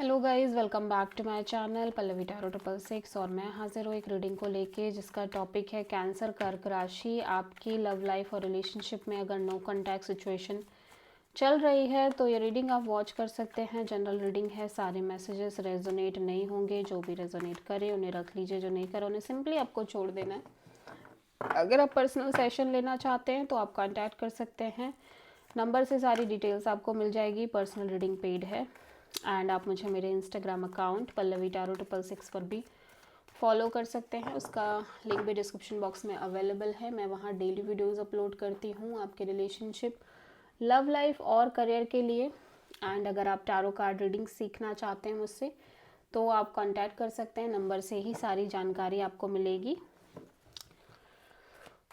Hello guys, welcome back to my channel Pallavi tarot 666 और मैं हाजिर हूँ एक रीडिंग को लेके जिसका टॉपिक है कैंसर कर्क राशि। आपकी लव लाइफ और रिलेशनशिप में अगर नो कॉन्टैक्ट सिचुएशन चल रही है तो ये रीडिंग आप वॉच कर सकते हैं। जनरल रीडिंग है, सारे मैसेजेस रेजोनेट नहीं होंगे। जो भी रेजोनेट करे उन्हें रख लीजिए, जो नहीं करे उन्हें सिंपली आपको छोड़ देना है। अगर आप पर्सनल सेशन लेना चाहते हैं तो आप कॉन्टैक्ट कर सकते हैं। नंबर से सारी डिटेल्स आपको मिल जाएगी। पर्सनल रीडिंग पेड है एंड आप मुझे मेरे इंस्टाग्राम अकाउंट पल्लवी टैरो 666 पर भी फॉलो कर सकते हैं। उसका लिंक भी डिस्क्रिप्शन बॉक्स में अवेलेबल है। मैं वहाँ डेली वीडियोस अपलोड करती हूँ आपके रिलेशनशिप, लव लाइफ और करियर के लिए। एंड अगर आप टैरो कार्ड रीडिंग सीखना चाहते हैं मुझसे तो आप कांटेक्ट कर सकते हैं। नंबर से ही सारी जानकारी आपको मिलेगी।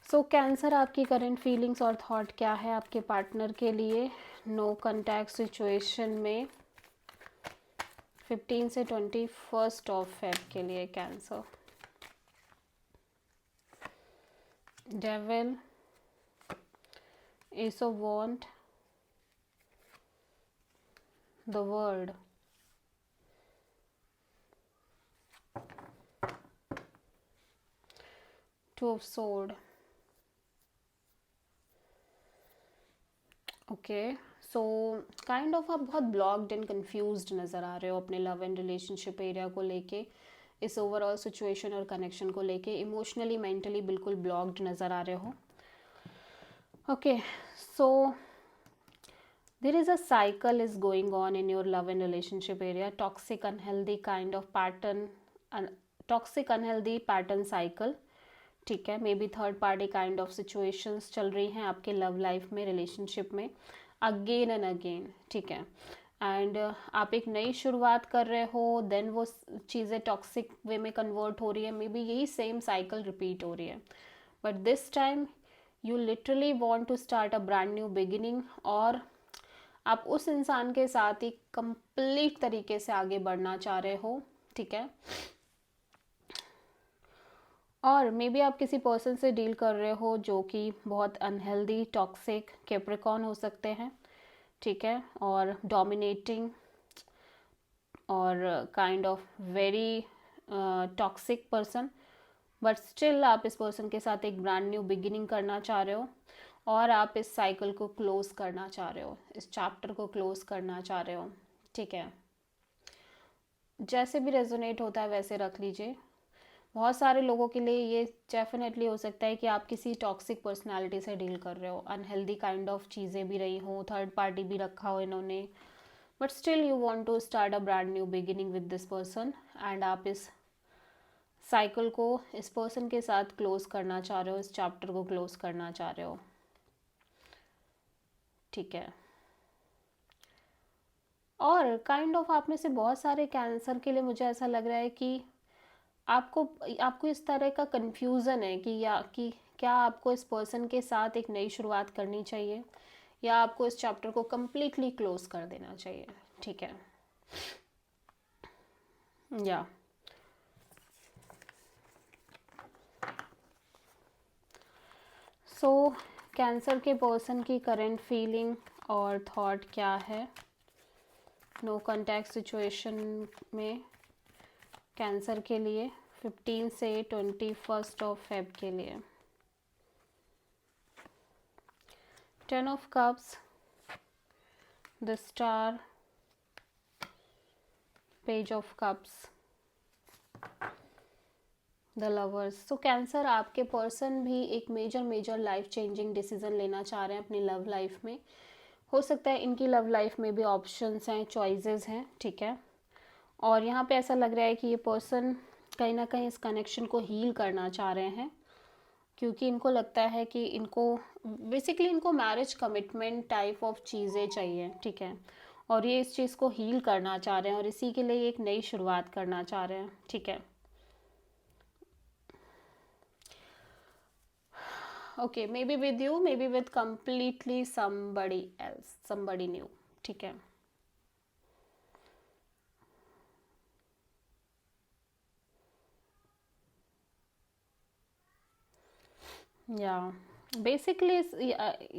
सो कैंसर, आपकी करंट फीलिंग्स और थॉट क्या है आपके पार्टनर के लिए नो कॉन्टैक्ट सिचुएशन में 15 से 21 ऑफ फेब के लिए। Cancer, devil, ace of wands, the world, two of swords. Okay, so kind of आप बहुत ब्लॉक्ड एंड कंफ्यूज्ड नज़र आ रहे हो अपने लव एंड रिलेशनशिप एरिया को लेके, इस ओवरऑल सिचुएशन और कनेक्शन को लेके इमोशनली मेंटली बिल्कुल ब्लॉक्ड नज़र आ रहे हो। Okay, so there is a cycle is going on in your love and relationship area, toxic unhealthy kind of pattern, toxic unhealthy pattern cycle। ठीक है, may be third party kind of situations चल रही हैं आपके love life में, relationship में again and again. ठीक है, एंड आप एक नई शुरुआत कर रहे हो, देन वो चीज़ें टॉक्सिक वे में कन्वर्ट हो रही है। मे बी यही सेम साइकिल रिपीट हो रही है, but this time you literally want to start a brand new beginning. और आप उस इंसान के साथ ही कंप्लीट तरीके से आगे बढ़ना चाह रहे हो। ठीक है, और मे बी आप किसी पर्सन से डील कर रहे हो जो कि बहुत अनहेल्दी, टॉक्सिक, कैप्रिकॉर्न हो सकते हैं। ठीक है, और डोमिनेटिंग और kind of very toxic person, but still आप इस पर्सन के साथ एक ब्रांड न्यू बिगिनिंग करना चाह रहे हो और आप इस साइकिल को क्लोज करना चाह रहे हो, इस चैप्टर को क्लोज करना चाह रहे हो। ठीक है, जैसे भी रेजोनेट होता है वैसे रख लीजिए। बहुत सारे लोगों के लिए ये डेफिनेटली हो सकता है कि आप किसी टॉक्सिक पर्सनालिटी से डील कर रहे हो, अनहेल्दी काइंड ऑफ चीज़ें भी रही हो, थर्ड पार्टी भी रखा हो इन्होंने, but still you want to start a brand new beginning with this person and आप इस साइकिल को इस पर्सन के साथ क्लोज करना चाह रहे हो, इस चैप्टर को क्लोज करना चाह रहे हो। ठीक है, और काइंड ऑफ आप में से बहुत सारे कैंसर के लिए मुझे ऐसा लग रहा है कि आपको आपको इस तरह का कंफ्यूजन है कि क्या आपको इस पर्सन के साथ एक नई शुरुआत करनी चाहिए या आपको इस चैप्टर को कंप्लीटली क्लोज कर देना चाहिए। ठीक है, या सो कैंसर के पर्सन की करंट फीलिंग और थॉट क्या है नो कॉन्टैक्ट सिचुएशन में कैंसर के लिए 15 से 21 ऑफ फेब के लिए। 10 of cups, the star, page of cups, the lovers. तो कैंसर, आपके पर्सन भी एक मेजर लाइफ चेंजिंग डिसीजन लेना चाह रहे हैं अपनी लव लाइफ में। हो सकता है इनकी लव लाइफ में भी ऑप्शंस हैं, चॉइसेस हैं। ठीक है, और यहाँ पे ऐसा लग रहा है कि ये पर्सन कहीं ना कहीं इस कनेक्शन को हील करना चाह रहे हैं, क्योंकि इनको लगता है कि इनको बेसिकली इनको मैरिज कमिटमेंट टाइप ऑफ चीज़ें चाहिए। ठीक है, और ये इस चीज़ को हील करना चाह रहे हैं और इसी के लिए एक नई शुरुआत करना चाह रहे हैं। ठीक है, okay, may be with you, may be with completely somebody else, somebody new. ठीक है, या बेसिकली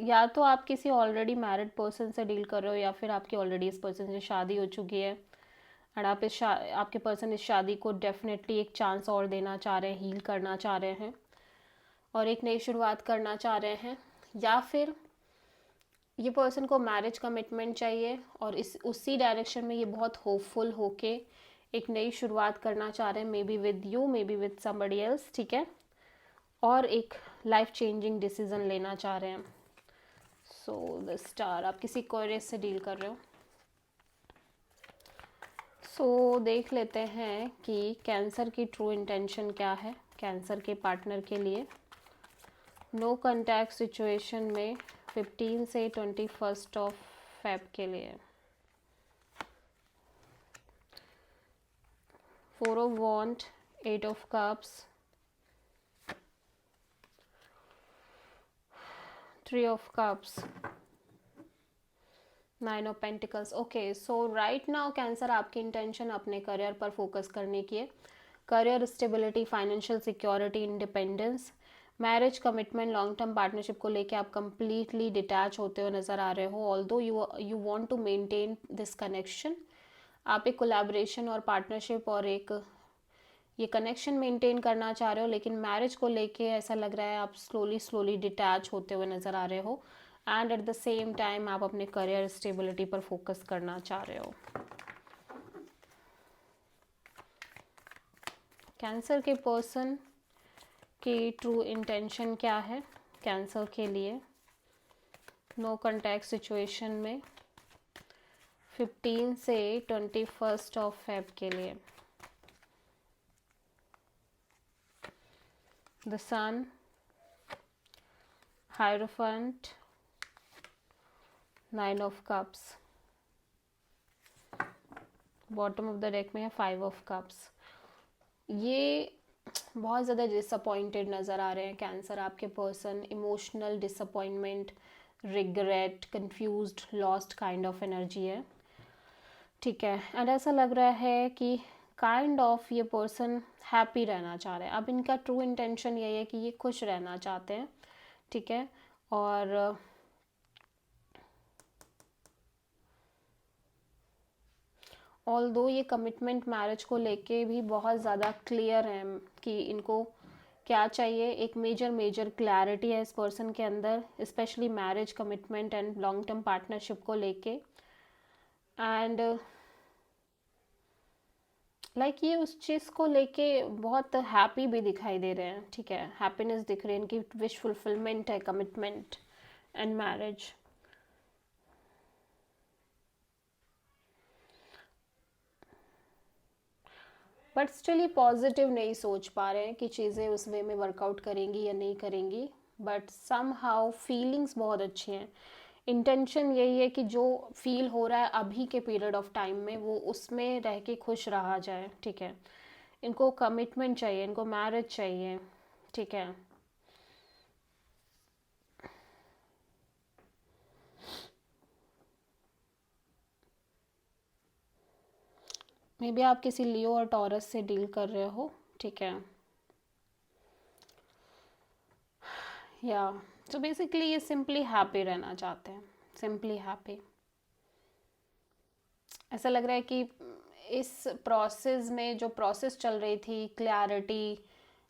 या तो आप किसी ऑलरेडी मैरिड पर्सन से डील कर रहे हो या फिर आपकी ऑलरेडी इस पर्सन से शादी हो चुकी है और आप आपके पर्सन इस शादी को डेफिनेटली एक चांस और देना चाह रहे हैं, हील करना चाह रहे हैं और एक नई शुरुआत करना चाह रहे हैं, या फिर ये पर्सन को मैरिज कमिटमेंट चाहिए और इस उसी डायरेक्शन में ये बहुत होपफुल होके एक नई शुरुआत करना चाह रहे हैं, may be with you, may be with somebody else, ठीक है, और एक लाइफ चेंजिंग डिसीजन लेना चाह रहे हैं। सो द स्टार, आप किसी क्वेरीज से डील कर रहे हो। सो देख लेते हैं कि कैंसर की ट्रू इंटेंशन क्या है कैंसर के पार्टनर के लिए। नो कॉन्टैक्ट सिचुएशन में 15 से 21 ऑफ फेब के लिए। 4 of want, 8 of cups, 3 of cups, 9 of pentacles. Okay, so right now cancer आपकी इंटेंशन अपने करियर पर फोकस करने की है। Career stability, financial security, independence, marriage commitment, long term partnership को लेके आप कंप्लीटली डिटैच होते हुए नज़र आ रहे हो। Although you want to maintain this connection, आप एक कोलैबोरेशन और पार्टनरशिप और एक ये कनेक्शन मेंटेन करना चाह रहे हो, लेकिन मैरिज को लेके ऐसा लग रहा है आप स्लोली डिटैच होते हुए नज़र आ रहे हो। And at the same time आप अपने करियर स्टेबिलिटी पर फोकस करना चाह रहे हो। कैंसर के पर्सन की ट्रू इंटेंशन क्या है कैंसर के लिए नो कॉन्टैक्ट सिचुएशन में 15 से 21 ऑफ फेब के लिए। The sun, hierophant, 9 of cups, bottom of the deck में है 5 ऑफ कप्स। ये बहुत ज़्यादा डिसअपॉइंटेड नज़र आ रहे हैं कैंसर आपके person. Emotional disappointment, regret, confused, lost kind of energy है, ठीक है। एंड ऐसा लग रहा है कि काइंड ऑफ ये पर्सन हैप्पी रहना चाह रहे हैं। अब इनका ट्रू इंटेंशन यही है कि ये खुश रहना चाहते हैं, ठीक है। और ऑल्दो ये कमिटमेंट मैरिज को लेके भी बहुत ज़्यादा क्लियर है कि इनको क्या चाहिए। एक मेजर क्लैरिटी है इस पर्सन के अंदर, specially marriage commitment and long term partnership को लेके। एंड लाइक ये उस चीज़ को लेके बहुत हैप्पी भी दिखाई दे रहे हैं, ठीक है। हैप्पीनेस दिख रही है इनकी, विश फुलफिलमेंट है, commitment and marriage. But still ये पॉजिटिव नहीं सोच पा रहे हैं कि चीज़ें उस वे में वर्कआउट करेंगी या नहीं करेंगी। बट सम हाउ फीलिंग्स बहुत अच्छी हैं। इंटेंशन यही है कि जो फील हो रहा है अभी के पीरियड ऑफ टाइम में वो उसमें रह के खुश रहा जाए, ठीक है। इनको कमिटमेंट चाहिए, इनको मैरिज चाहिए, ठीक है। मे बी आप किसी लियो और टॉरस से डील कर रहे हो, ठीक है। या तो बेसिकली ये सिंपली हैप्पी रहना चाहते हैं, सिंपली हैप्पी। ऐसा लग रहा है कि इस प्रोसेस में जो प्रोसेस चल रही थी, क्लैरिटी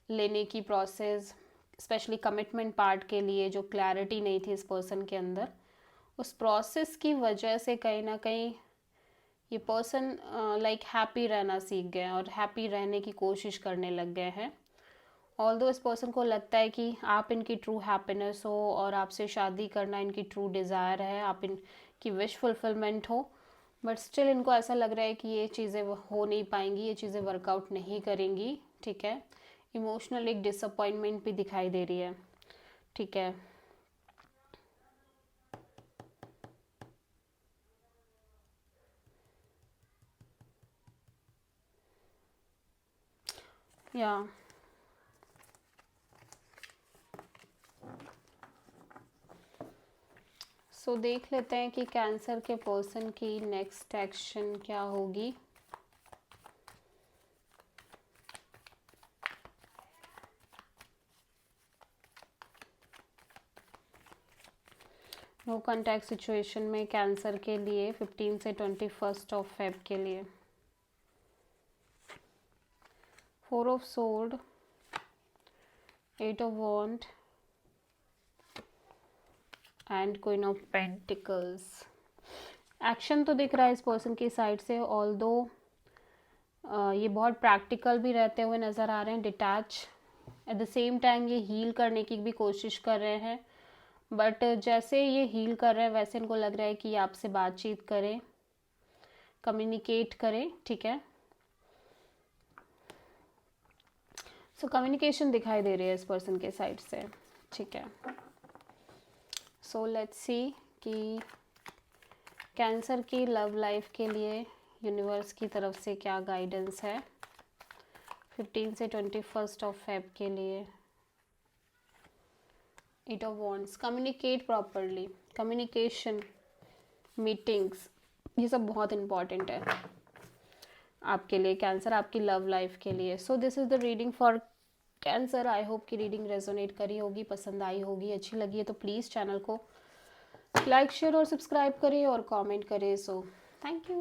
लेने की प्रोसेस, स्पेशली कमिटमेंट पार्ट के लिए जो क्लैरिटी नहीं थी इस पर्सन के अंदर, उस प्रोसेस की वजह से कहीं ना कहीं ये पर्सन लाइक हैप्पी रहना सीख गए और हैप्पी रहने की कोशिश करने लग गए हैं। ऑल्दो इस पर्सन को लगता है कि आप इनकी ट्रू हैप्पीनेस हो और आपसे शादी करना इनकी ट्रू डिज़ायर है, आप इनकी विश फुलफिलमेंट हो। बट स्टिल इनको ऐसा लग रहा है कि ये चीज़ें हो नहीं पाएंगी, ये चीज़ें वर्कआउट नहीं करेंगी, ठीक है। इमोशनल एक डिसअपॉइंटमेंट भी दिखाई दे रही है, ठीक है। या सो देख लेते हैं कि कैंसर के पर्सन की नेक्स्ट एक्शन क्या होगी। नो कॉन्टैक्ट सिचुएशन में कैंसर के लिए 15 से 21 ऑफ फेब के लिए। 4 of sword, 8 of wand and queen of pentacles. Action तो दिख रहा है इस पर्सन की साइड से, ऑल्दो ये बहुत प्रैक्टिकल भी रहते हुए नज़र आ रहे हैं, detach. At the same time ये हील करने की भी कोशिश कर रहे हैं, बट जैसे ये हील कर रहे हैं वैसे इनको लग रहा है कि आपसे बातचीत करें, कम्युनिकेट करें, ठीक है। सो कम्युनिकेशन दिखाई दे रही है इस पर्सन के साइड से, ठीक है। सो लेट्स सी कि कैंसर की लव लाइफ के लिए यूनिवर्स की तरफ से क्या गाइडेंस है 15 से 21 ऑफ फेब के लिए। 8 of wands, communicate properly, communication, meetings, ये सब बहुत इम्पॉर्टेंट है आपके लिए कैंसर, आपकी लव लाइफ के लिए। So this is the reading for cancer. I hope कि रीडिंग रेजोनेट करी होगी, पसंद आई होगी, अच्छी लगी है तो प्लीज़ चैनल को लाइक शेयर और सब्सक्राइब करें और कमेंट करें। So thank you.